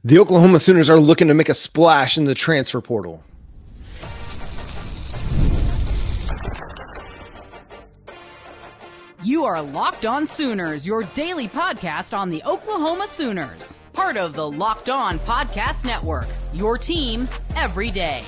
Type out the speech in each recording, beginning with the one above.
The Oklahoma Sooners are looking to make a splash in the transfer portal. You are Locked On Sooners, your daily podcast on the Oklahoma Sooners. Part of the Locked On Podcast Network, your team every day.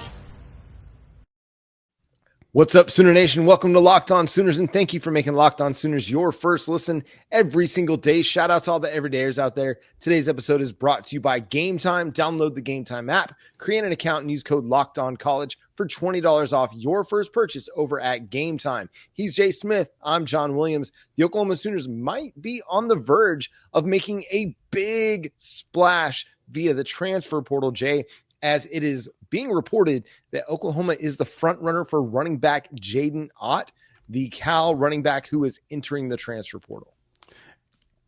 What's up, Sooner Nation? Welcome to Locked On Sooners, and thank you for making Locked On Sooners your first listen every single day. Shout out to all the everydayers out there. Today's episode is brought to you by Game Time. Download the Game Time app, create an account, and use code LOCKEDONCollege for $20 off your first purchase over at Game Time. He's Jay Smith. I'm John Williams. The Oklahoma Sooners might be on the verge of making a big splash via the transfer portal, Jay, as it is being reported that Oklahoma is the front runner for running back Jaden Ott, the Cal running back who is entering the transfer portal.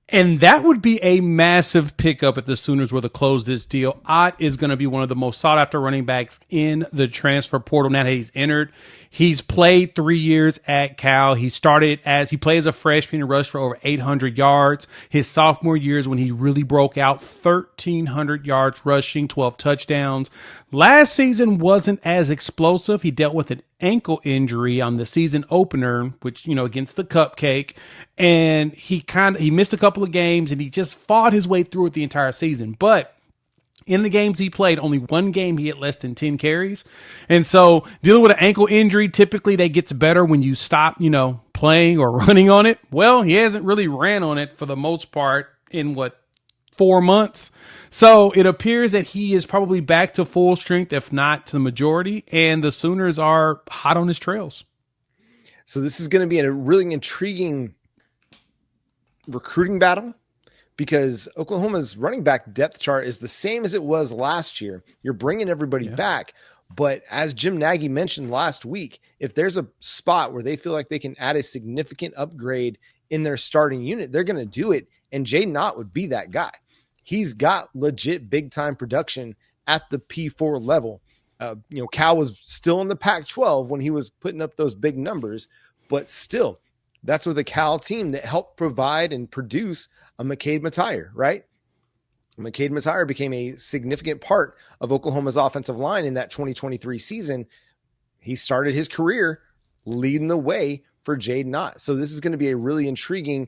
And that would be a massive pickup if the Sooners were to close this deal. Ott is going to be one of the most sought-after running backs in the transfer portal now that he's entered. He's played 3 years at Cal. He played as a freshman and rushed for over 800 yards. His sophomore year is when he really broke out, 1,300 yards rushing, 12 touchdowns. Last season wasn't as explosive. He dealt with an ankle injury on the season opener, which, against the Cupcake. And he missed a couple of games and he just fought his way through it the entire season. But in the games he played, only one game he had less than 10 carries. And so dealing with an ankle injury, typically that gets better when you stop, playing or running on it. Well, he hasn't really ran on it for the most part in 4 months. So it appears that he is probably back to full strength, if not to the majority, and the Sooners are hot on his trails. So this is going to be a really intriguing recruiting battle because Oklahoma's running back depth chart is the same as it was last year. You're bringing everybody back, but as Jim Nagy mentioned last week, if there's a spot where they feel like they can add a significant upgrade in their starting unit, they're going to do it, and Jaden Ott would be that guy. He's got legit big-time production at the P4 level. Cal was still in the Pac-12 when he was putting up those big numbers, but still, that's with a Cal team that helped provide and produce a McCade Matire, right? McCade Matire became a significant part of Oklahoma's offensive line in that 2023 season. He started his career leading the way for Jaden Ott. So this is going to be a really intriguing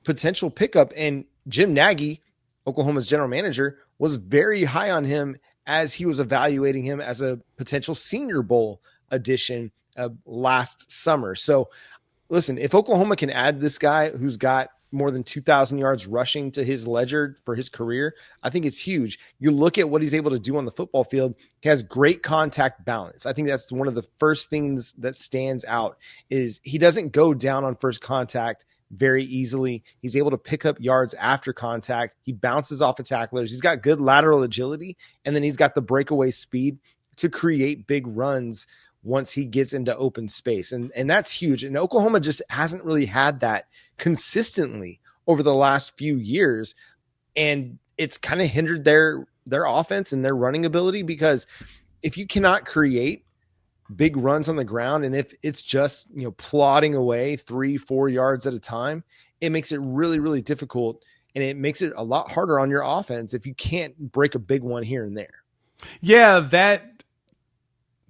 potential pickup, and Jim Nagy, Oklahoma's general manager, was very high on him as he was evaluating him as a potential Senior Bowl addition last summer. So listen, if Oklahoma can add this guy who's got more than 2,000 yards rushing to his ledger for his career, I think it's huge. You look at what he's able to do on the football field. He has great contact balance. I think that's one of the first things that stands out is he doesn't go down on first contact very easily. He's able to pick up yards after contact. He bounces off of tacklers. He's got good lateral agility, and then he's got the breakaway speed to create big runs once he gets into open space. And that's huge. And Oklahoma just hasn't really had that consistently over the last few years. And it's kind of hindered their offense and their running ability, because if you cannot create big runs on the ground, and if it's just, plodding away 3-4 yards at a time, it makes it really, really difficult. And it makes it a lot harder on your offense if you can't break a big one here and there. Yeah,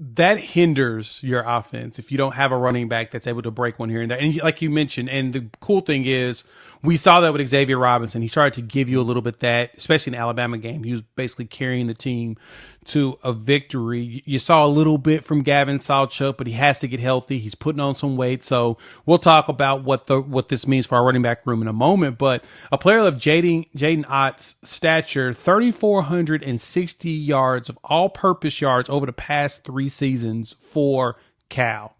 that hinders your offense if you don't have a running back that's able to break one here and there. And like you mentioned, and the cool thing is we saw that with Xavier Robinson. He started to give you a little bit that, especially in the Alabama game. He was basically carrying the team to a victory. You saw a little bit from Gavin Sawchuk, but he has to get healthy. He's putting on some weight. So we'll talk about what this means for our running back room in a moment. But a player of Jaden Ott's stature, 3,460 yards of all-purpose yards over the past 3 seasons for Cal.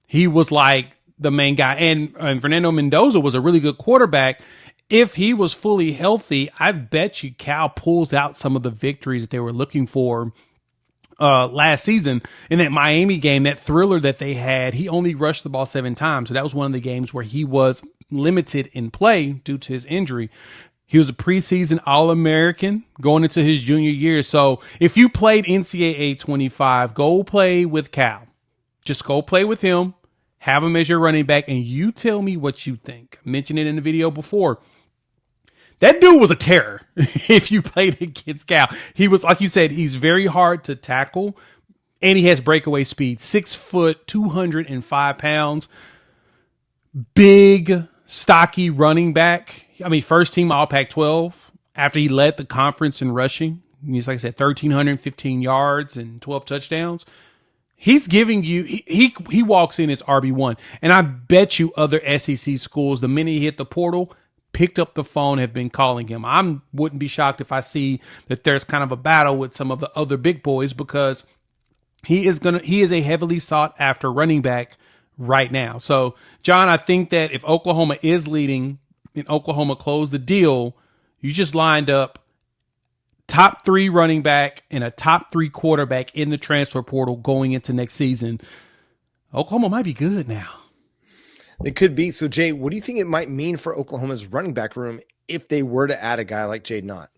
He was like the main guy. And Fernando Mendoza was a really good quarterback. If he was fully healthy, I bet you Cal pulls out some of the victories that they were looking for last season. In that Miami game, that thriller that they had, he only rushed the ball 7 times. So that was one of the games where he was limited in play due to his injury. He was a preseason All-American going into his junior year. So if you played NCAA 25, go play with Cal. Just go play with him, have him as your running back, and you tell me what you think. I mentioned it in the video before. That dude was a terror if you played against Cal. He was, like you said, he's very hard to tackle, and he has breakaway speed. 6 foot, 205 pounds. Big, stocky running back. I mean, first team All Pac-12 after he led the conference in rushing. He's, like I said, 1,315 yards and 12 touchdowns. He's giving you, he walks in as RB1. And I bet you other SEC schools, the minute he hit the portal, picked up the phone, have been calling him. I wouldn't be shocked if I see that there's kind of a battle with some of the other big boys, because he is a heavily sought after running back right now. So, John, I think that if Oklahoma is leading and Oklahoma closed the deal, you just lined up top 3 running back and a top 3 quarterback in the transfer portal going into next season. Oklahoma might be good now. It could be. So, Jay, what do you think it might mean for Oklahoma's running back room if they were to add a guy like Jaden Ott?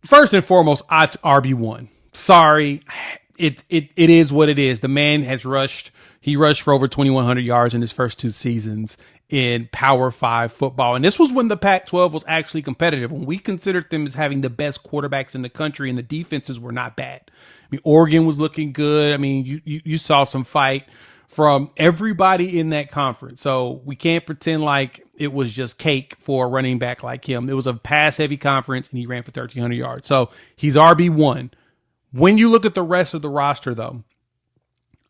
First and foremost, Ott's RB1. Sorry, it is what it is. The man has rushed. He rushed for over 2,100 yards in his first 2 seasons in Power 5 football. And this was when the Pac-12 was actually competitive, when we considered them as having the best quarterbacks in the country, and the defenses were not bad. I mean, Oregon was looking good. I mean, you saw some fight from everybody in that conference. So we can't pretend like it was just cake for a running back like him. It was a pass-heavy conference, and he ran for 1,300 yards. So he's RB1. When you look at the rest of the roster, though,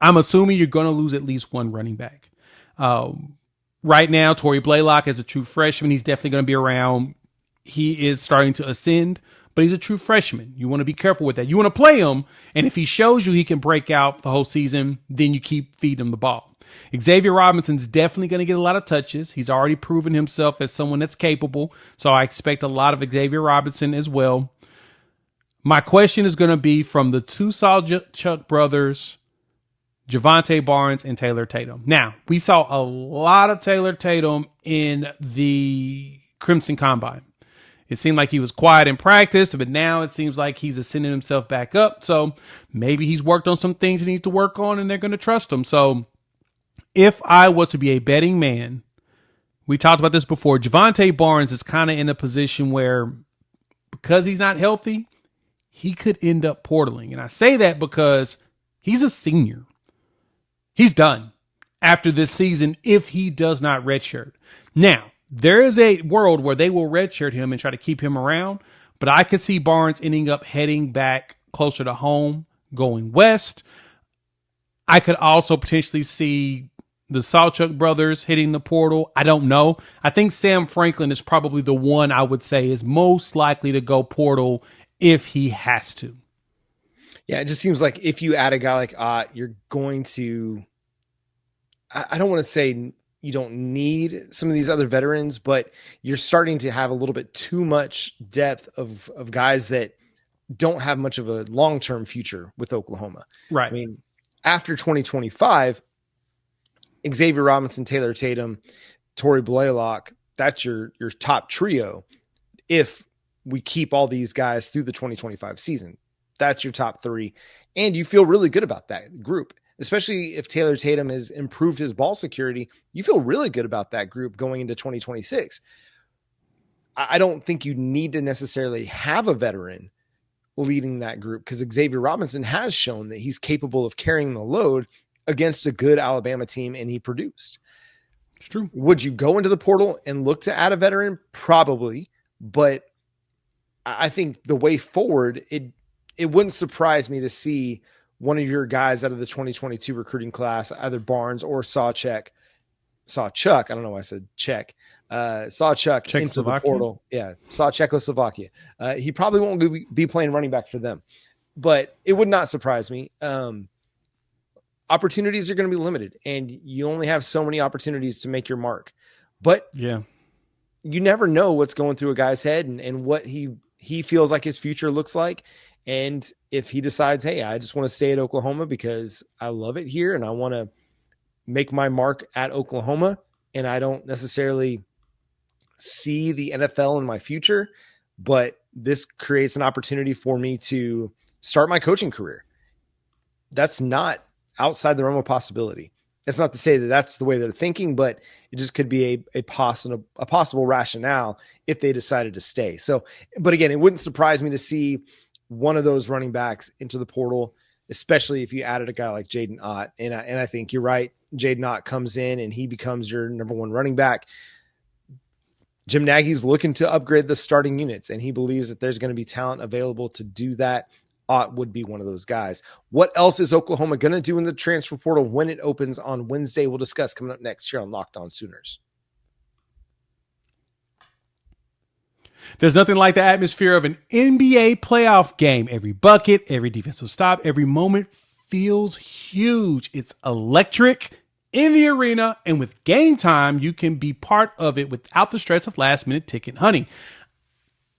I'm assuming you're going to lose at least one running back. Right now, Torrey Blaylock is a true freshman. He's definitely going to be around. He is starting to ascend, but he's a true freshman. You want to be careful with that. You want to play him, and if he shows you he can break out the whole season, then you keep feeding him the ball. Xavier Robinson's definitely going to get a lot of touches. He's already proven himself as someone that's capable, so I expect a lot of Xavier Robinson as well. My question is going to be from the 2 Sawchuk brothers, Javonte Barnes and Taylor Tatum. Now, we saw a lot of Taylor Tatum in the Crimson Combine. It seemed like he was quiet in practice, but now it seems like he's ascending himself back up. So maybe he's worked on some things he needs to work on, and they're going to trust him. So if I was to be a betting man, we talked about this before, Javonte Barnes is kind of in a position where, because he's not healthy, he could end up portaling. And I say that because he's a senior. He's done after this season if he does not redshirt. Now, there is a world where they will redshirt him and try to keep him around, but I could see Barnes ending up heading back closer to home, going west. I could also potentially see the Sawchuk brothers hitting the portal. I don't know. I think Sam Franklin is probably the one I would say is most likely to go portal if he has to. Yeah, it just seems like if you add a guy like Ott, you're going to, I don't want to say you don't need some of these other veterans, but you're starting to have a little bit too much depth of guys that don't have much of a long-term future with Oklahoma. Right. I mean, after 2025, Xavier Robinson, Taylor Tatum, Torrey Blaylock, that's your top trio. If we keep all these guys through the 2025 season, that's your top 3. And you feel really good about that group, especially if Taylor Tatum has improved his ball security. You feel really good about that group going into 2026. I don't think you need to necessarily have a veteran leading that group, because Xavier Robinson has shown that he's capable of carrying the load against a good Alabama team, and he produced. It's true. Would you go into the portal and look to add a veteran? Probably, but I think the way forward, it wouldn't surprise me to see one of your guys out of the 2022 recruiting class, either Barnes or Sawchuk. I don't know why I said Czech. Sawchuk into the portal. Yeah, saw Czechoslovakia. He probably won't be playing running back for them, but it would not surprise me. Opportunities are going to be limited, and you only have so many opportunities to make your mark. But yeah, you never know what's going through a guy's head and what he feels like his future looks like. And if he decides, hey, I just want to stay at Oklahoma because I love it here and I want to make my mark at Oklahoma, and I don't necessarily see the NFL in my future, but this creates an opportunity for me to start my coaching career. That's not outside the realm of possibility, It's not to say that that's the way they're thinking, but it just could be a possible rationale if they decided to stay. So, but again, it wouldn't surprise me to see one of those running backs into the portal, especially if you added a guy like Jaden Ott. And I think you're right. Jaden Ott comes in and he becomes your number one running back. Jim Nagy's looking to upgrade the starting units, and he believes that there's going to be talent available to do that. Ott would be one of those guys. What else is Oklahoma going to do in the transfer portal when it opens on Wednesday? We'll discuss coming up next here on Locked On Sooners. There's nothing like the atmosphere of an NBA playoff game. Every bucket, every defensive stop, every moment feels huge. It's electric in the arena, and with Game Time, you can be part of it without the stress of last-minute ticket hunting.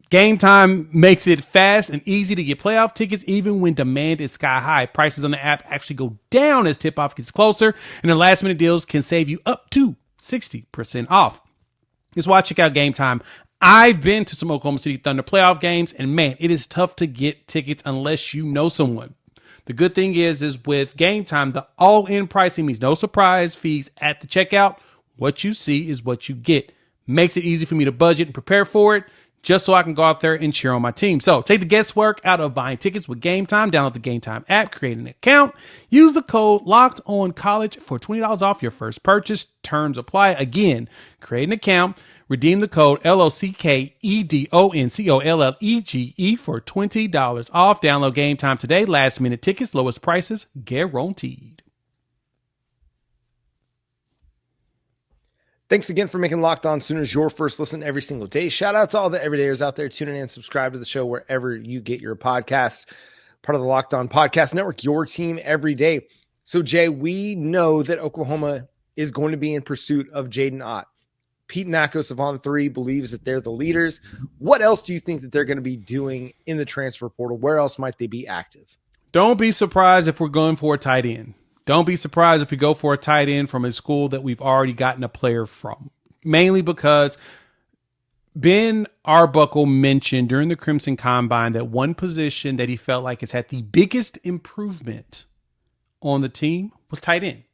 Game Time makes it fast and easy to get playoff tickets even when demand is sky high. Prices on the app actually go down as tip-off gets closer, and the last-minute deals can save you up to 60% off. That's why check out Game Time. I've been to some Oklahoma City Thunder playoff games, and man, it is tough to get tickets unless you know someone. The good thing is with Game Time, the all-in pricing means no surprise fees at the checkout. What you see is what you get. Makes it easy for me to budget and prepare for it, just so I can go out there and cheer on my team. So take the guesswork out of buying tickets with Game Time. Download the Game Time app, create an account, use the code LOCKEDONCollege for $20 off your first purchase. Terms apply. Again, create an account, redeem the code LOCKEDONCOLLEGE for $20 off. Download Game Time today. Last minute tickets, lowest prices guaranteed. Thanks again for making Locked On Sooners your first listen every single day. Shout out to all the everydayers out there tuning in and subscribe to the show wherever you get your podcasts. Part of the Locked On Podcast Network, your team every day. So, Jay, we know that Oklahoma is going to be in pursuit of Jaden Ott. Pete Nakos of On3 believes that they're the leaders. What else do you think that they're going to be doing in the transfer portal? Where else might they be active? Don't be surprised if we're going for a tight end. Don't be surprised if we go for a tight end from a school that we've already gotten a player from. Mainly because Ben Arbuckle mentioned during the Crimson Combine that one position that he felt like has had the biggest improvement on the team was tight end.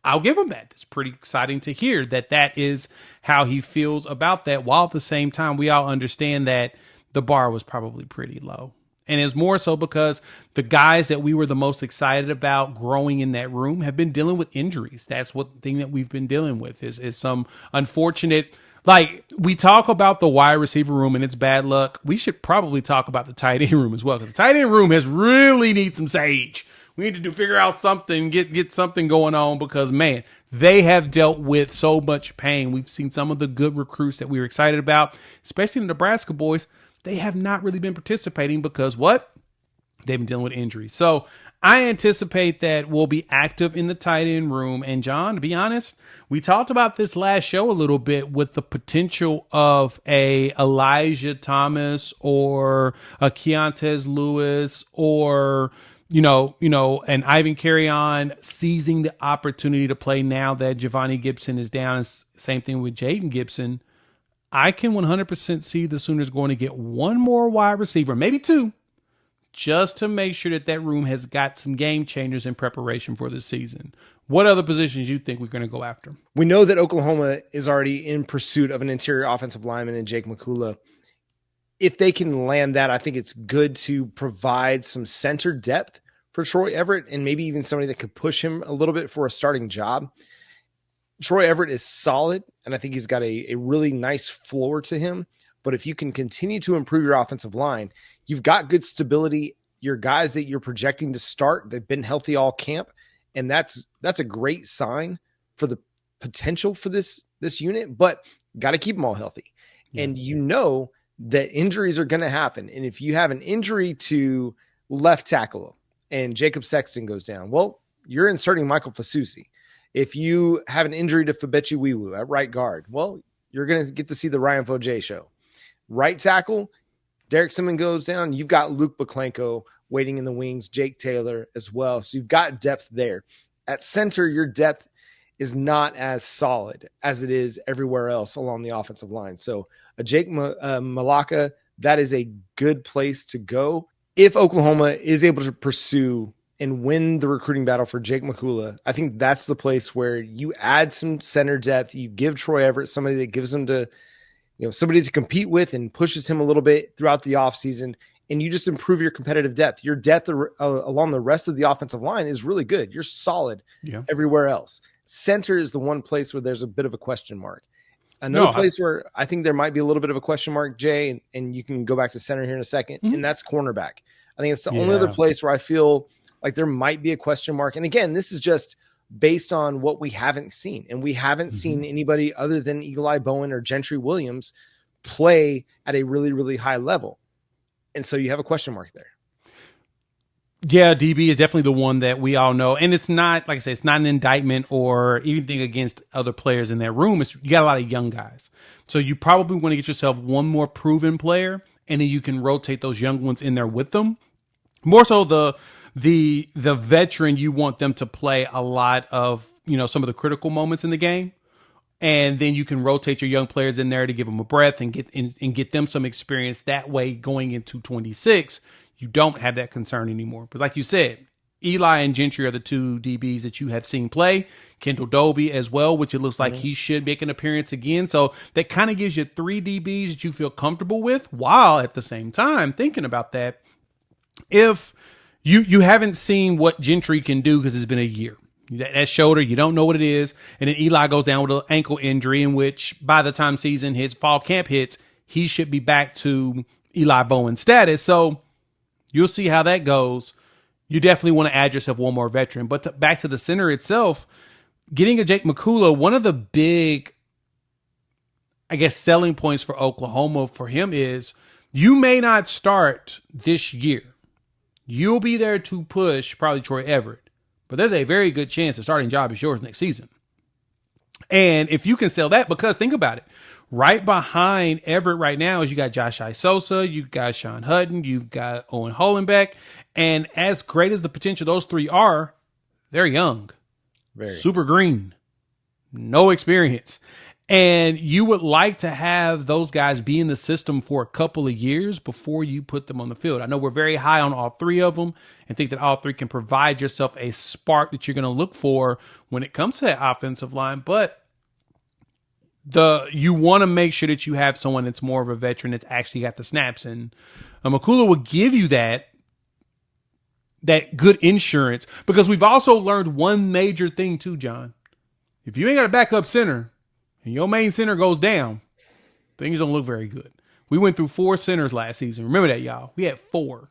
I'll give him that. It's pretty exciting to hear that that is how he feels about that, while at the same time we all understand that the bar was probably pretty low. And it's more so because the guys that we were the most excited about growing in that room have been dealing with injuries. That's what thing that we've been dealing with is some unfortunate, like we talk about the wide receiver room and it's bad luck. We should probably talk about the tight end room as well, because the tight end room has really need some sage. We need to figure out something, get something going on, because man, they have dealt with so much pain. We've seen some of the good recruits that we were excited about, especially the Nebraska boys. They have not really been participating because what? They've been dealing with injuries. So I anticipate that we'll be active in the tight end room. And John, to be honest, we talked about this last show a little bit with the potential of a Elijah Thomas or a Keontez Lewis or and Ivan Carry-On seizing the opportunity to play now that Giovanni Gibson is down. Same thing with Jaden Gibson. I can 100% see the Sooners going to get one more wide receiver, maybe two, just to make sure that that room has got some game changers in preparation for this season. What other positions do you think we're going to go after? We know that Oklahoma is already in pursuit of an interior offensive lineman in Jake Maikkula. If they can land that, I think it's good to provide some center depth for Troy Everett and maybe even somebody that could push him a little bit for a starting job. Troy Everett is solid, and I think he's got a really nice floor to him. But if you can continue to improve your offensive line, you've got good stability. Your guys that you're projecting to start, they've been healthy all camp, and that's a great sign for the potential for this unit. But got to keep them all healthy, and you know that injuries are going to happen. And if you have an injury to left tackle and Jacob Sexton goes down, well, you're inserting Michael Fasusi. If you have an injury to Fabechi Wiwu at right guard, well, you're going to get to see the Ryan Foje show. Right tackle, Derek Simmons goes down. You've got Luke Baklenko waiting in the wings, Jake Taylor as well. So you've got depth there. At center, your depth is not as solid as it is everywhere else along the offensive line. So a Jake Malaka, that is a good place to go if Oklahoma is able to pursue and win the recruiting battle for Jake Maikkula, I think that's the place where you add some center depth. You give Troy Everett somebody that gives him to, somebody to compete with and pushes him a little bit throughout the offseason. And you just improve your competitive depth. Your depth along the rest of the offensive line is really good. You're solid everywhere else. Center is the one place where there's a bit of a question mark. Another place where I think there might be a little bit of a question mark, Jay, and you can go back to center here in a second, and that's cornerback. I think it's the only other place where I feel like there might be a question mark. And again, this is just based on what we haven't seen. And we haven't seen anybody other than Eli Bowen or Gentry Williams play at a really, really high level. And so you have a question mark there. Yeah, DB is definitely the one that we all know. And it's not, like I said, it's not an indictment or anything against other players in that room. You got a lot of young guys. So you probably want to get yourself one more proven player, and then you can rotate those young ones in there with them. More so the veteran, you want them to play a lot of, some of the critical moments in the game. And then you can rotate your young players in there to give them a breath and get them some experience. That way, going into 26, you don't have that concern anymore. But like you said, Eli and Gentry are the two DBs that you have seen play. Kendel Dolby as well, which it looks like he should make an appearance again. So that kind of gives you 3 DBs that you feel comfortable with, while at the same time thinking about that, if you haven't seen what Gentry can do because it's been a year. That shoulder, you don't know what it is. And then Eli goes down with an ankle injury, in which by the time season hits, fall camp hits, he should be back to Eli Bowen status. So you'll see how that goes. You definitely want to add yourself one more veteran. But back to the center itself, getting a Jake Maikkula, one of the big, selling points for Oklahoma for him is you may not start this year. You'll be there to push probably Troy Everett. But there's a very good chance the starting job is yours next season. And if you can sell that, because think about it, right behind Everett right now is you got Josh Isosa, you got Sean Hutton, you've got Owen Hollenbeck. And as great as the potential those 3 are, they're young, super green, no experience. And you would like to have those guys be in the system for a couple of years before you put them on the field. I know we're very high on all 3 of them and think that all 3 can provide yourself a spark that you're going to look for when it comes to that offensive line. But you want to make sure that you have someone that's more of a veteran that's actually got the snaps. And Maikkula will give you that good insurance, because we've also learned one major thing too, John. If you ain't got a backup center, and your main center goes down, things don't look very good. We went through 4 centers last season. Remember that, y'all. We had 4.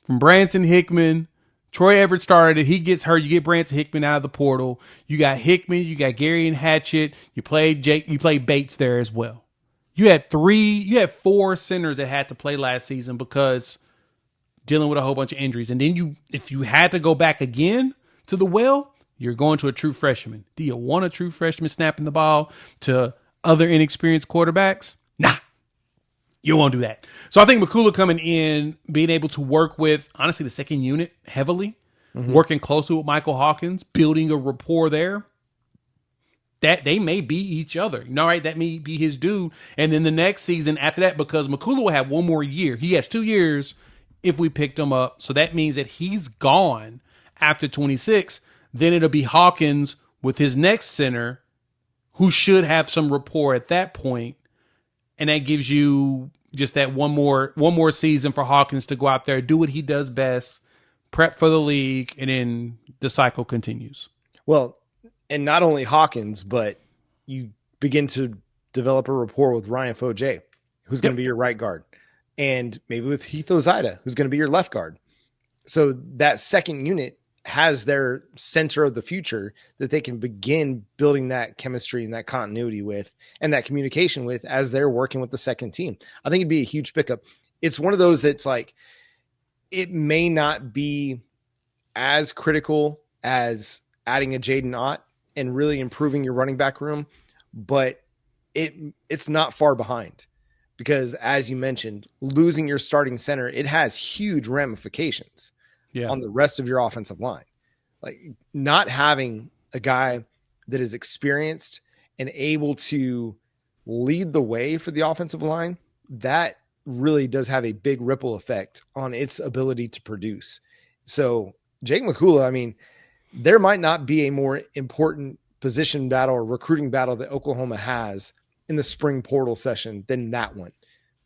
From Branson Hickman, Troy Everett started it. He gets hurt. You get Branson Hickman out of the portal. You got Hickman. You got Gary and Hatchett. You played Bates there as well. You had 4 centers that had to play last season because dealing with a whole bunch of injuries. And then if you had to go back again to the well, you're going to a true freshman. Do you want a true freshman snapping the ball to other inexperienced quarterbacks? Nah, you won't do that. So I think Maikkula coming in, being able to work with, honestly, the second unit heavily, working closely with Michael Hawkins, building a rapport there, that they may be each other. Right? That may be his dude. And then the next season after that, because Maikkula will have 1 more year. He has 2 years if we picked him up. So that means that he's gone after 26. Then it'll be Hawkins with his next center, who should have some rapport at that point. And that gives you just that one more season for Hawkins to go out there, do what he does best, prep for the league, and then the cycle continues. Well, and not only Hawkins, but you begin to develop a rapport with Ryan Foje, who's going to be your right guard, and maybe with Heath Ozida, who's going to be your left guard. So that second unit has their center of the future that they can begin building that chemistry and that continuity with, and that communication with, as they're working with the second team. I think it'd be a huge pickup. It's one of those that's like, it may not be as critical as adding a Jaden Ott and really improving your running back room, but it's not far behind, because as you mentioned, losing your starting center, it has huge ramifications on the rest of your offensive line. Like, not having a guy that is experienced and able to lead the way for the offensive line, that really does have a big ripple effect on its ability to produce. So Jake Maikkula, I mean, there might not be a more important position battle or recruiting battle that Oklahoma has in the spring portal session than that one.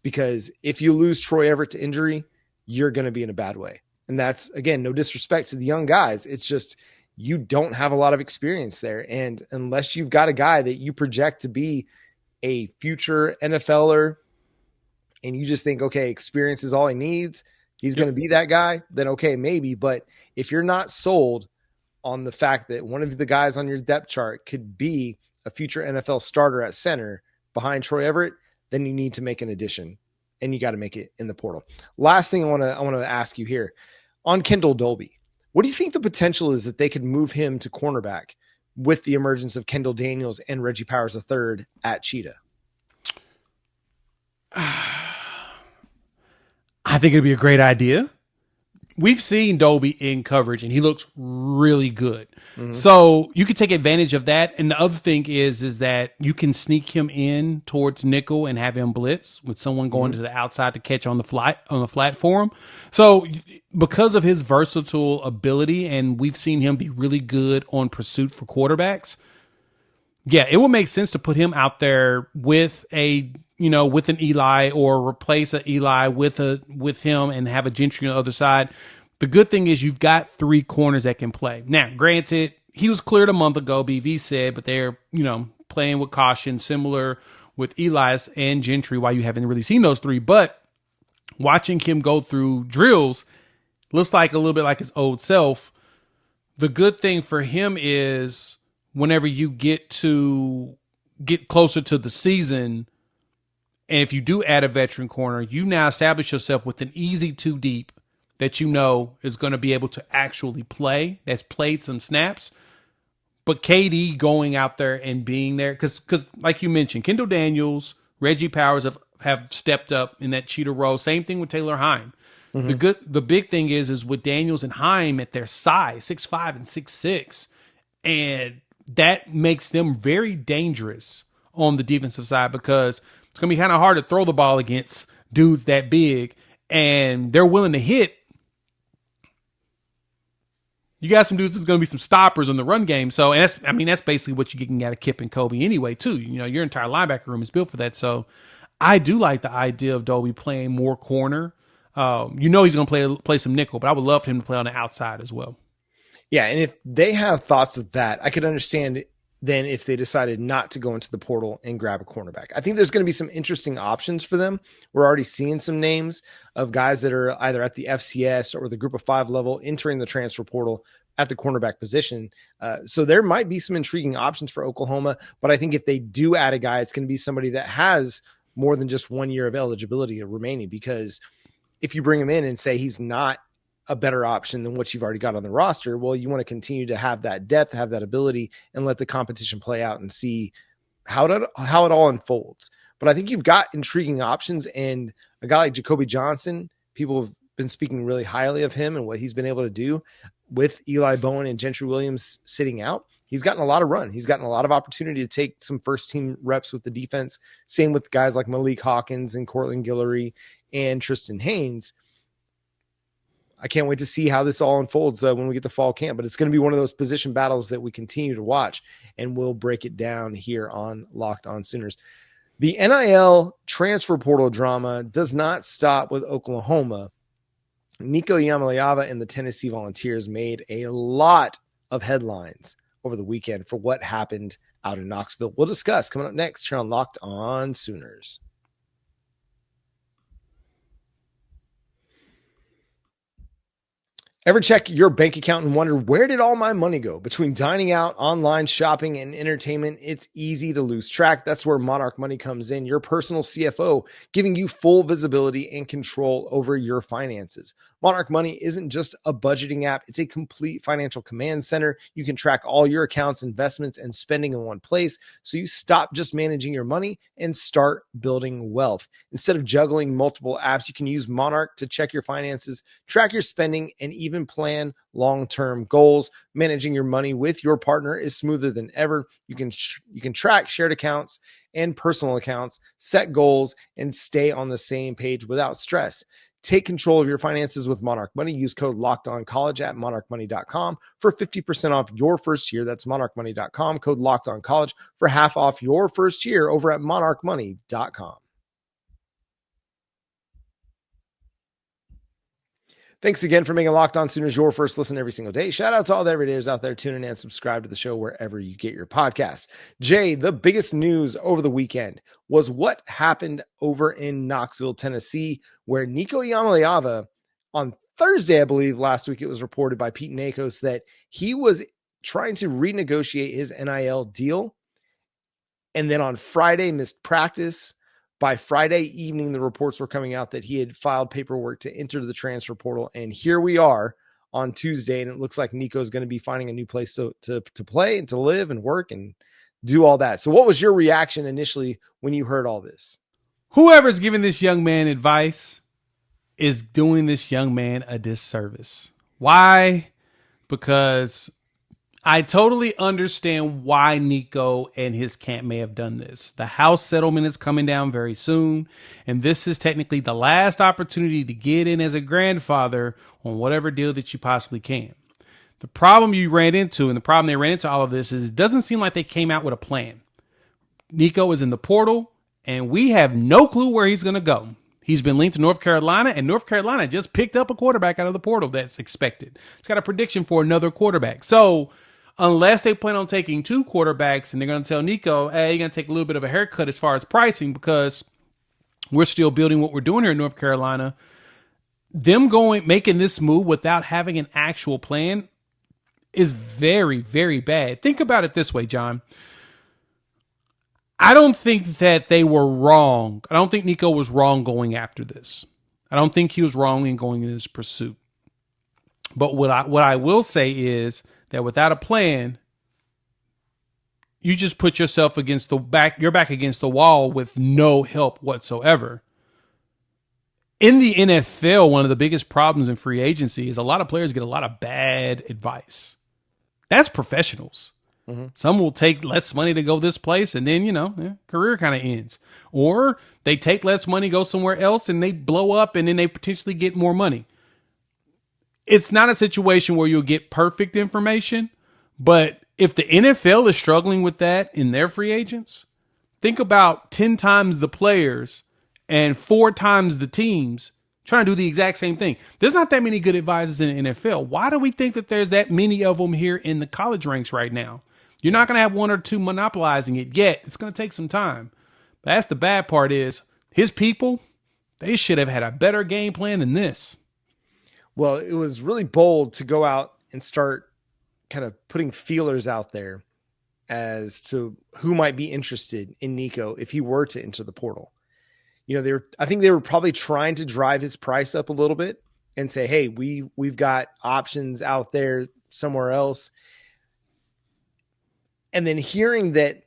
Because if you lose Troy Everett to injury, you're going to be in a bad way. And that's, again, no disrespect to the young guys. It's just you don't have a lot of experience there. And unless you've got a guy that you project to be a future NFLer and you just think, okay, experience is all he needs, he's going to be that guy, then okay, maybe. But if you're not sold on the fact that one of the guys on your depth chart could be a future NFL starter at center behind Troy Everett, then you need to make an addition, and you got to make it in the portal. Last thing I want to ask you here on Kendel Dolby. What do you think the potential is that they could move him to cornerback with the emergence of Kendall Daniels and Reggie Powers III at Cheetah? I think it'd be a great idea. We've seen Dolby in coverage, and he looks really good. Mm-hmm. So you could take advantage of that. And the other thing is that you can sneak him in towards nickel and have him blitz with someone going to the outside to catch on the flat for him. So because of his versatile ability, and we've seen him be really good on pursuit for quarterbacks, yeah, it would make sense to put him out there with with an Eli, or replace an Eli with him and have a Gentry on the other side. The good thing is you've got 3 corners that can play. Now, granted, he was cleared a month ago, BV said, but they're, playing with caution, similar with Eli's and Gentry, why you haven't really seen those 3. But watching him go through drills looks like a little bit like his old self. The good thing for him is whenever you get closer to the season, and if you do add a veteran corner, you now establish yourself with an easy 2 deep that is going to be able to actually play, that's played some snaps. But KD going out there and being there, because like you mentioned, Kendall Daniels, Reggie Powers have stepped up in that Cheetah role. Same thing with Taylor Heim. Mm-hmm. The big thing is with Daniels and Heim at their size, 6'5" and 6'6", and that makes them very dangerous on the defensive side, because it's going to be kind of hard to throw the ball against dudes that big, and they're willing to hit. You got some dudes that's going to be some stoppers in the run game. So, and that's basically what you're getting out of Kip and Kobe anyway, too. Your entire linebacker room is built for that. So I do like the idea of Dolby playing more corner. He's going to play some nickel, but I would love for him to play on the outside as well. Yeah, and if they have thoughts of that, I could understand then if they decided not to go into the portal and grab a cornerback. I think there's going to be some interesting options for them. We're already seeing some names of guys that are either at the FCS or the group of 5 level entering the transfer portal at the cornerback position. So there might be some intriguing options for Oklahoma, but I think if they do add a guy, it's going to be somebody that has more than just 1 year of eligibility remaining, because if you bring him in and say he's not a better option than what you've already got on the roster, well, you want to continue to have that depth, have that ability, and let the competition play out and see how it all unfolds. But I think you've got intriguing options, and a guy like Jacoby Johnson, people have been speaking really highly of him and what he's been able to do with Eli Bowen and Gentry Williams sitting out. He's gotten a lot of run. He's gotten a lot of opportunity to take some first team reps with the defense. Same with guys like Malik Hawkins and Cortland Guillory and Tristan Haynes. I can't wait to see how this all unfolds when we get to fall camp, but it's going to be one of those position battles that we continue to watch, and we'll break it down here on Locked On Sooners. The NIL transfer portal drama does not stop with Oklahoma. Nico Iamaleava and the Tennessee Volunteers made a lot of headlines over the weekend for what happened out in Knoxville. We'll discuss coming up next here on Locked On Sooners. Ever check your bank account and wonder, where did all my money go? Between dining out, online shopping, and entertainment, it's easy to lose track. That's where Monarch Money comes in, your personal CFO, giving you full visibility and control over your finances. Monarch Money isn't just a budgeting app. It's a complete financial command center. You can track all your accounts, investments, and spending in one place, so you stop just managing your money and start building wealth. Instead of juggling multiple apps, you can use Monarch to check your finances, track your spending, and even plan long-term goals. Managing your money with your partner is smoother than ever. You can track shared accounts and personal accounts, set goals, and stay on the same page without stress. Take control of your finances with Monarch Money. Use code LOCKEDONCollege at monarchmoney.com for 50% off your first year. That's monarchmoney.com. Code LOCKEDONCollege for half off your first year over at monarchmoney.com. Thanks again for making Locked On Sooners your first listen every single day. Shout out to all the everydayers out there tuning in and subscribe to the show wherever you get your podcasts. Jay, the biggest news over the weekend was what happened over in Knoxville, Tennessee, where Nico Iamaleava on Thursday, I believe last week it was reported by Pete Nakos that he was trying to renegotiate his NIL deal. And then on Friday missed practice. By Friday evening, the reports were coming out that he had filed paperwork to enter the transfer portal. And here we are on Tuesday, and it looks like Nico's going to be finding a new place to play and to live and work and do all that. So what was your reaction initially when you heard all this? Whoever's giving this young man advice is doing this young man a disservice. Why? Because I totally understand why Nico and his camp may have done this. The house settlement is coming down very soon, and this is technically the last opportunity to get in as a grandfather on whatever deal that you possibly can. The problem you ran into, and the problem they ran into all of this, is it doesn't seem like they came out with a plan. Nico is in the portal, and we have no clue where he's going to go. He's been linked to North Carolina, and North Carolina just picked up a quarterback out of the portal that's expected. It's got a prediction for another quarterback. So unless they plan on taking two quarterbacks and they're going to tell Nico, hey, you're going to take a little bit of a haircut as far as pricing because we're still building what we're doing here in North Carolina, them making this move without having an actual plan is very, very bad. Think about it this way, John. I don't think that they were wrong. I don't think Nico was wrong going after this. I don't think he was wrong in going in this pursuit. But what I will say is that without a plan, you just put yourself against you're back against the wall with no help whatsoever. In the NFL, one of the biggest problems in free agency is a lot of players get a lot of bad advice. That's professionals. Mm-hmm. Some will take less money to go this place and then, career kind of ends. Or they take less money, go somewhere else, and they blow up and then they potentially get more money. It's not a situation where you'll get perfect information, but if the NFL is struggling with that in their free agents, think about 10 times the players and 4 times the teams trying to do the exact same thing. There's not that many good advisors in the NFL. Why do we think that there's that many of them here in the college ranks right now? You're not going to have 1 or 2 monopolizing it yet. It's going to take some time. But that's the bad part is his people, they should have had a better game plan than this. Well, it was really bold to go out and start kind of putting feelers out there as to who might be interested in Nico if he were to enter the portal. I think they were probably trying to drive his price up a little bit and say, hey, we've got options out there somewhere else. And then hearing that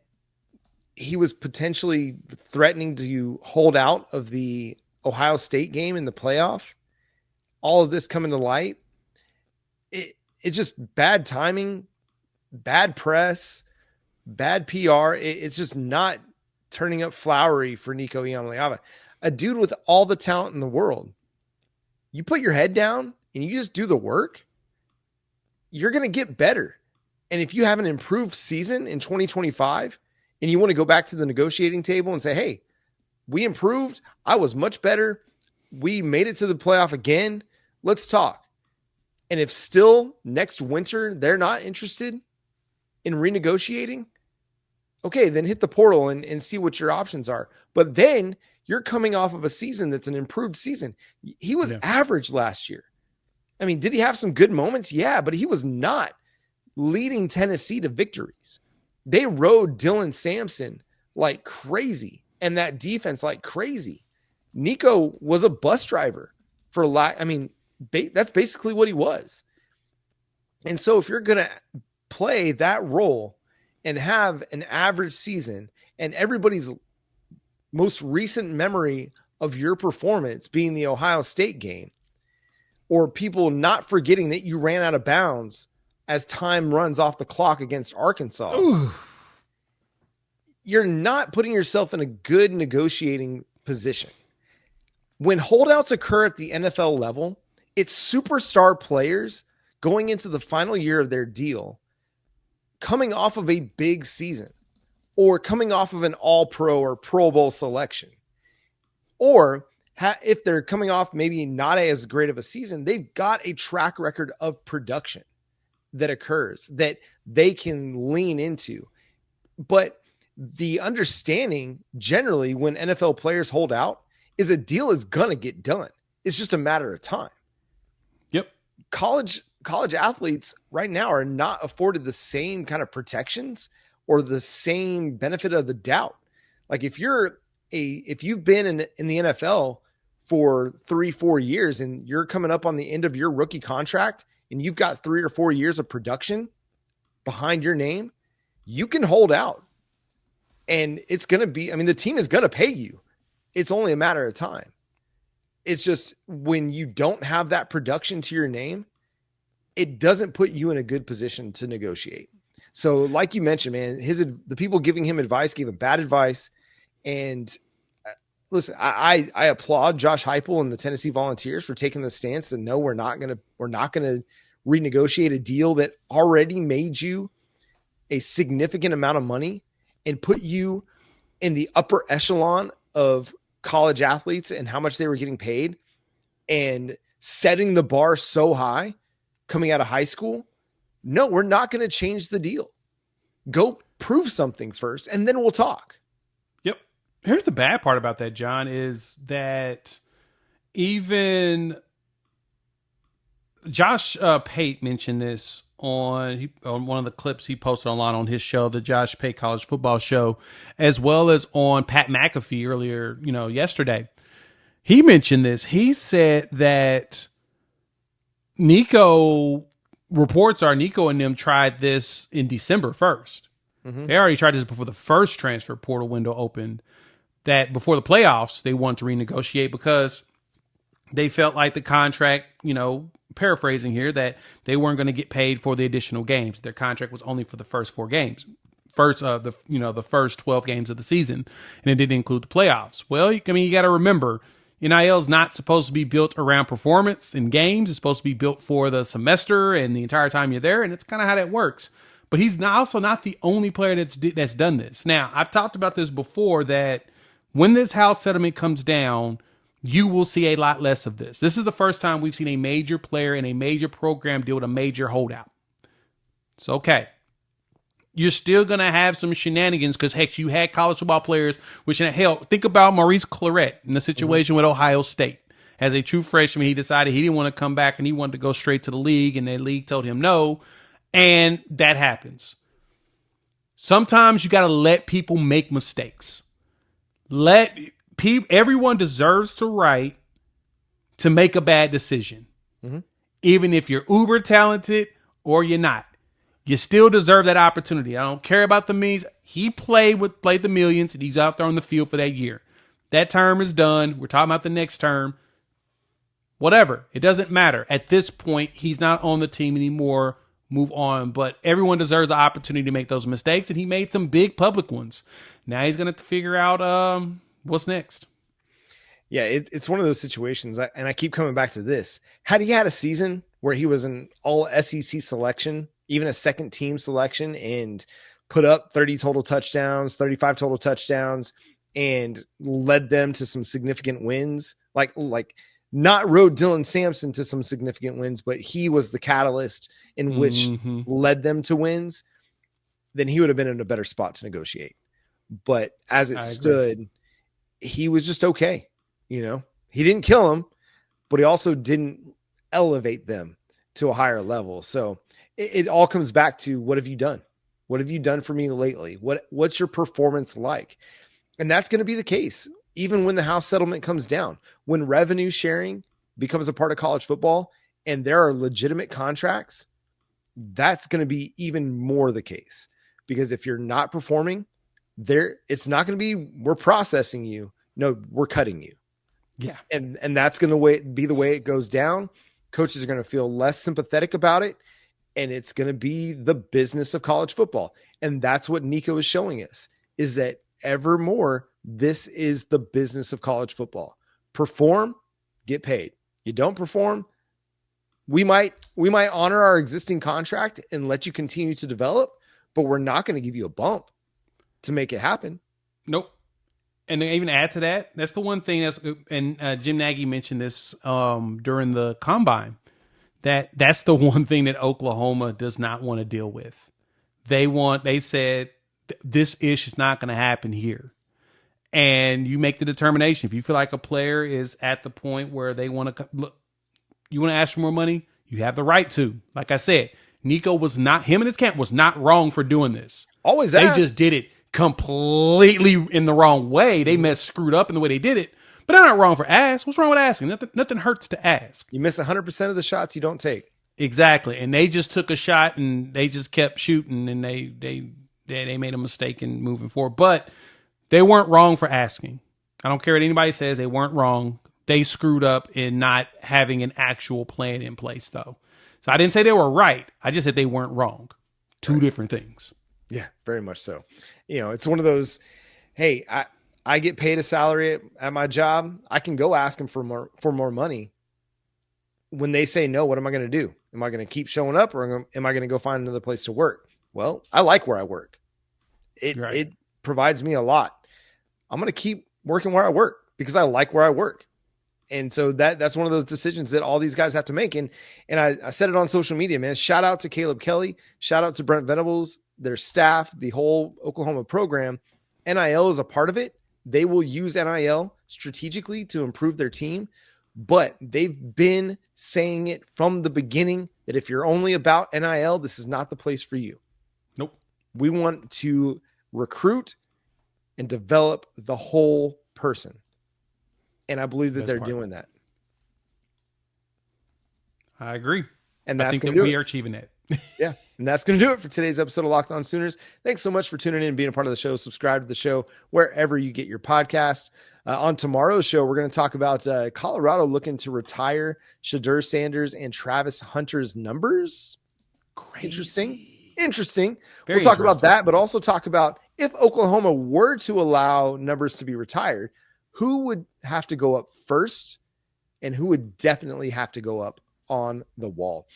he was potentially threatening to hold out of the Ohio State game in the playoff, all of this coming to light, it's just bad timing, bad press, bad PR. It's just not turning up flowery for Nico Iamaleava, a dude with all the talent in the world. You put your head down and you just do the work, you're going to get better. And if you have an improved season in 2025 and you want to go back to the negotiating table and say, hey, we improved, I was much better, we made it to the playoff again, let's talk. And if still next winter they're not interested in renegotiating, okay, then hit the portal and see what your options are. But then you're coming off of a season that's an improved season. He was average last year. I mean, did he have some good moments? Yeah, but he was not leading Tennessee to victories. They rode Dylan Sampson like crazy and that defense like crazy. Nico was a bus driver for that's basically what he was. And so if you're going to play that role and have an average season and everybody's most recent memory of your performance being the Ohio State game, or people not forgetting that you ran out of bounds as time runs off the clock against Arkansas, ooh, you're not putting yourself in a good negotiating position. when holdouts occur at the NFL level, it's superstar players going into the final year of their deal, coming off of a big season or coming off of an all-pro or Pro Bowl selection. Or if they're coming off maybe not as great of a season, they've got a track record of production that occurs that they can lean into. But the understanding generally when NFL players hold out is a deal is going to get done. It's just a matter of time. Yep. College athletes right now are not afforded the same kind of protections or the same benefit of the doubt. Like if you've been in the NFL for 3-4 years and you're coming up on the end of your rookie contract and you've got 3 or 4 years of production behind your name, you can hold out. And it's going to be, the team is going to pay you. It's only a matter of time. It's just when you don't have that production to your name, it doesn't put you in a good position to negotiate. So like you mentioned, man, the people giving him advice gave him bad advice. And listen, I applaud Josh Heupel and the Tennessee Volunteers for taking the stance that no, we're not going to renegotiate a deal that already made you a significant amount of money and put you in the upper echelon of college athletes and how much they were getting paid, and setting the bar so high coming out of high school. No, we're not going to change the deal. Go prove something first, and then we'll talk. Yep. Here's the bad part about that, John, is that even Josh Pate mentioned this on one of the clips he posted online on his show, the Josh Pate College Football Show, as well as on Pat McAfee earlier, yesterday. He mentioned this. He said that Nico and them tried this in December 1st. Mm-hmm. They already tried this before the first transfer portal window opened, that before the playoffs, they wanted to renegotiate because they felt like the contract, paraphrasing here, that they weren't going to get paid for the additional games. Their contract was only for the first 4 games, the first 12 games of the season, and it didn't include the playoffs. Well, you got to remember, NIL is not supposed to be built around performance in games. It's supposed to be built for the semester and the entire time you're there, and it's kind of how that works. But he's also not the only player that's done this. Now, I've talked about this before, that when this house settlement comes down, you will see a lot less of this. This is the first time we've seen a major player in a major program deal with a major holdout. It's okay. You're still going to have some shenanigans because, heck, you had college football players, think about Maurice Claret in the situation with Ohio State. As a true freshman, he decided he didn't want to come back and he wanted to go straight to the league, and the league told him no, and that happens. Sometimes you got to let people make mistakes. Everyone deserves the right to make a bad decision. Mm-hmm. Even if you're uber talented or you're not. You still deserve that opportunity. I don't care about the means. He played the millions, and he's out there on the field for that year. That term is done. We're talking about the next term. Whatever. It doesn't matter. At this point, he's not on the team anymore. Move on. But everyone deserves the opportunity to make those mistakes, and he made some big public ones. Now he's going to figure out what's next. Yeah, it's one of those situations, and I keep coming back to this. Had he had a season where he was an all SEC selection, even a second team selection, and put up 30 total touchdowns, 35 total touchdowns, and led them to some significant wins, like not rode Dylan Sampson to some significant wins, but he was the catalyst in which led them to wins, then he would have been in a better spot to negotiate. But as it stood, he was just okay. He didn't kill him, but he also didn't elevate them to a higher level. So it all comes back to, what have you done? What have you done for me lately? What's your performance like? And that's going to be the case even when the house settlement comes down. When revenue sharing becomes a part of college football and there are legitimate contracts, that's going to be even more the case. Because if you're not performing, it's not going to be, we're processing you. No, we're cutting you. Yeah. And that's going to be the way it goes down. Coaches are going to feel less sympathetic about it. And it's going to be the business of college football. And that's what Nico is showing us, is that ever more, this is the business of college football. Perform, get paid. You don't perform, we might honor our existing contract and let you continue to develop, but we're not going to give you a bump to make it happen. Nope. And to even add to that, that's the one thing and Jim Nagy mentioned this during the combine, that's the one thing that Oklahoma does not want to deal with. They said this issue is not going to happen here. And you make the determination. If you feel like a player is at the point where they want to look, you want to ask for more money, you have the right to. Like I said, Nico him and his camp was not wrong for doing this. Always ask. They just did it completely in the wrong way. They screwed up in the way they did it, but they're not wrong for ask. What's wrong with asking? Nothing hurts to ask. You miss 100% of the shots you don't take. Exactly. And they just took a shot and they just kept shooting and they made a mistake in moving forward, but they weren't wrong for asking. I don't care what anybody says. They weren't wrong. They screwed up in not having an actual plan in place, though. So I didn't say they were right. I just said they weren't wrong. Two different things. Yeah, very much so. It's one of those, hey, I get paid a salary at my job. I can go ask them for more money. When they say no, what am I going to do? Am I going to keep showing up, or am I going to go find another place to work? Well, I like where I work. It provides me a lot. I'm going to keep working where I work because I like where I work. And so that's one of those decisions that all these guys have to make. And I said it on social media, man. Shout out to Caleb Kelly. Shout out to Brent Venables, their staff, the whole Oklahoma program. NIL is a part of it. They will use NIL strategically to improve their team. But they've been saying it from the beginning that if you're only about NIL, this is not the place for you. Nope. We want to recruit and develop the whole person. And I believe that they're doing that. I agree. And I think that we are achieving that. Yeah. And that's going to do it for today's episode of Locked On Sooners. Thanks so much for tuning in and being a part of the show. Subscribe to the show wherever you get your podcasts. On tomorrow's show, we're going to talk about Colorado looking to retire Shadur Sanders and Travis Hunter's numbers. Crazy. Interesting. We'll talk about that, but also talk about if Oklahoma were to allow numbers to be retired, who would have to go up first and who would definitely have to go up on the wall.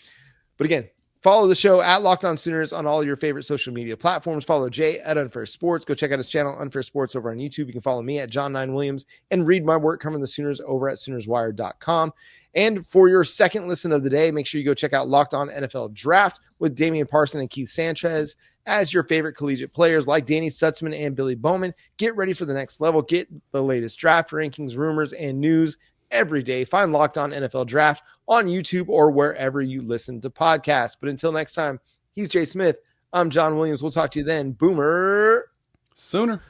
But again, follow the show at Locked On Sooners on all your favorite social media platforms. Follow Jay at Unfair Sports. Go check out his channel, Unfair Sports, over on YouTube. You can follow me at John9Williams and read my work covering the Sooners over at SoonersWire.com. And for your second listen of the day, make sure you go check out Locked On NFL Draft with Damian Parson and Keith Sanchez as your favorite collegiate players like Danny Stutzman and Billy Bowman. Get ready for the next level. Get the latest draft rankings, rumors, and news every day. Find Locked On NFL Draft on YouTube or wherever you listen to podcasts. But until next time, he's Jay Smith. I'm John Williams. We'll talk to you then. Boomer Sooner.